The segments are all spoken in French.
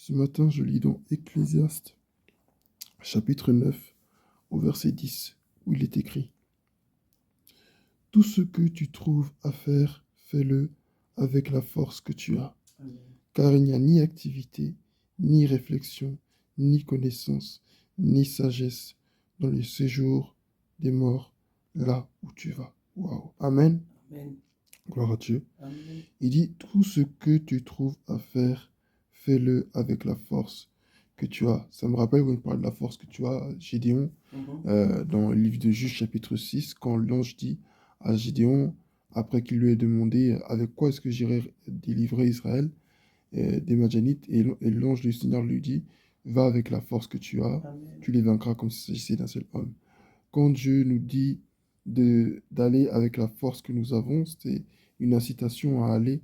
Ce matin, je lis dans Ecclésiaste, chapitre 9, au verset 10, où il est écrit: tout ce que tu trouves à faire, fais-le avec la force que tu as, car il n'y a ni activité, ni réflexion, ni connaissance, ni sagesse dans le séjour des morts, là où tu vas. Waouh. Amen. Amen. Gloire à Dieu. Amen. Il dit, tout ce que tu trouves à faire, fais-le avec la force que tu as. Ça me rappelle quand il parle de la force que tu as, Gédéon, dans le livre de Juges, chapitre 6, quand l'ange dit à Gédéon, après qu'il lui ait demandé avec quoi est-ce que j'irai délivrer Israël des Madianites, et l'ange du Seigneur lui dit, va avec la force que tu as, Amen. tu les vaincras comme s'il s'agissait d'un seul homme. Quand Dieu nous dit d'aller avec la force que nous avons, c'est une incitation à aller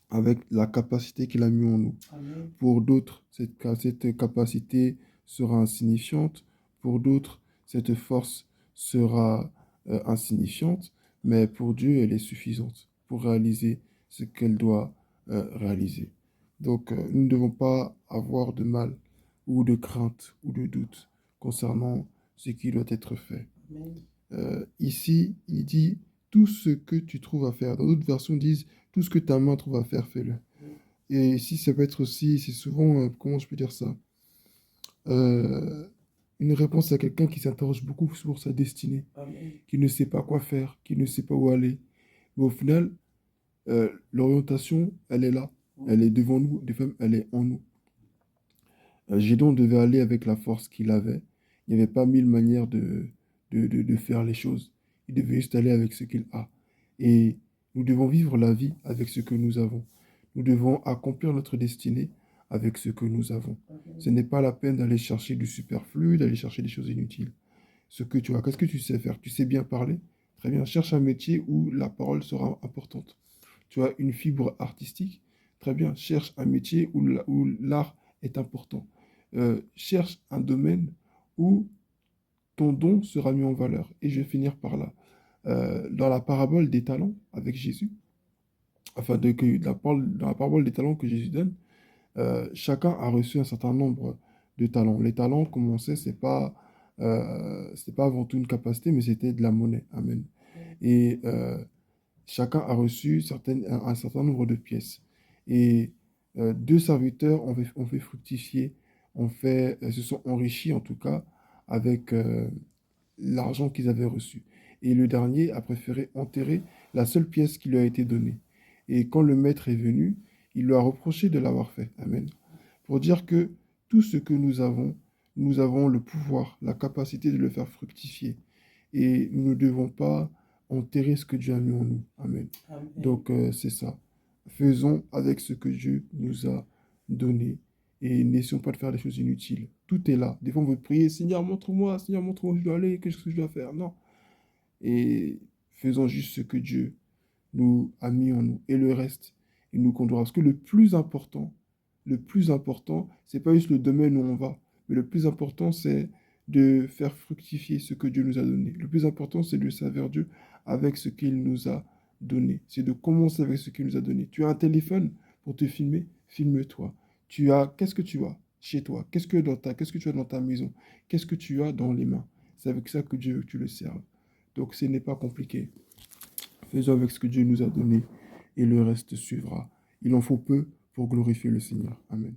avec la capacité qu'il a mis en nous. Amen. Pour d'autres, cette capacité sera insignifiante. Pour d'autres, cette force sera insignifiante. Mais pour Dieu, elle est suffisante pour réaliser ce qu'elle doit réaliser. Donc, nous ne devons pas avoir de mal ou de crainte ou de doute concernant ce qui doit être fait. Amen. Ici, il dit tout ce que tu trouves à faire. Dans d'autres versions, disent tout ce que ta main trouve à faire, fais-le. Et ici, ça peut être aussi, c'est souvent, comment je peux dire ça, Euh, une réponse à quelqu'un qui s'interroge beaucoup sur sa destinée, Amen. qui ne sait pas quoi faire, qui ne sait pas où aller. Mais au final, l'orientation, elle est là. Elle est devant nous, des fois, elle est en nous. Gédéon devait aller avec la force qu'il avait. Il n'y avait pas mille manières de faire les choses. Il devait juste aller avec ce qu'il a. Et nous devons vivre la vie avec ce que nous avons. Nous devons accomplir notre destinée avec ce que nous avons. Ce n'est pas la peine d'aller chercher du superflu, d'aller chercher des choses inutiles. Ce que tu as, qu'est-ce que tu sais faire? Tu sais bien parler? Très bien, cherche un métier où la parole sera importante. Tu as une fibre artistique? Très bien, cherche un métier où l'art est important. Cherche un domaine où ton don sera mis en valeur. Et je vais finir par là. Dans la parabole des talents avec Jésus, dans la parabole des talents que Jésus donne, chacun a reçu un certain nombre de talents. Les talents, comme on sait, c'est pas avant tout une capacité, mais c'était de la monnaie. Amen. Et chacun a reçu un certain nombre de pièces. Et deux serviteurs ont fait fructifier, se sont enrichis en tout cas avec l'argent qu'ils avaient reçu. Et le dernier a préféré enterrer la seule pièce qui lui a été donnée. Et quand le maître est venu, il lui a reproché de l'avoir fait. Amen. Pour dire que tout ce que nous avons le pouvoir, la capacité de le faire fructifier. Et nous ne devons pas enterrer ce que Dieu a mis en nous. Amen. Amen. Donc, c'est ça. Faisons avec ce que Dieu nous a donné et n'essayons pas de faire des choses inutiles. Tout est là. Des fois, on veut prier, Seigneur, montre-moi où je dois aller, qu'est-ce que je dois faire. Non. Et faisons juste ce que Dieu nous a mis en nous. Et le reste, il nous conduira. Parce que le plus important, c'est pas juste le domaine où on va, mais le plus important, c'est de faire fructifier ce que Dieu nous a donné. Le plus important, c'est de servir Dieu avec ce qu'il nous a donné. C'est de commencer avec ce qu'il nous a donné. Tu as un téléphone pour te filmer, filme-toi. Qu'est-ce que tu as chez toi? Qu'est-ce que tu as dans ta maison? Qu'est-ce que tu as dans les mains? C'est avec ça que Dieu veut que tu le serves. Donc, ce n'est pas compliqué. Faisons avec ce que Dieu nous a donné et le reste suivra. Il en faut peu pour glorifier le Seigneur. Amen.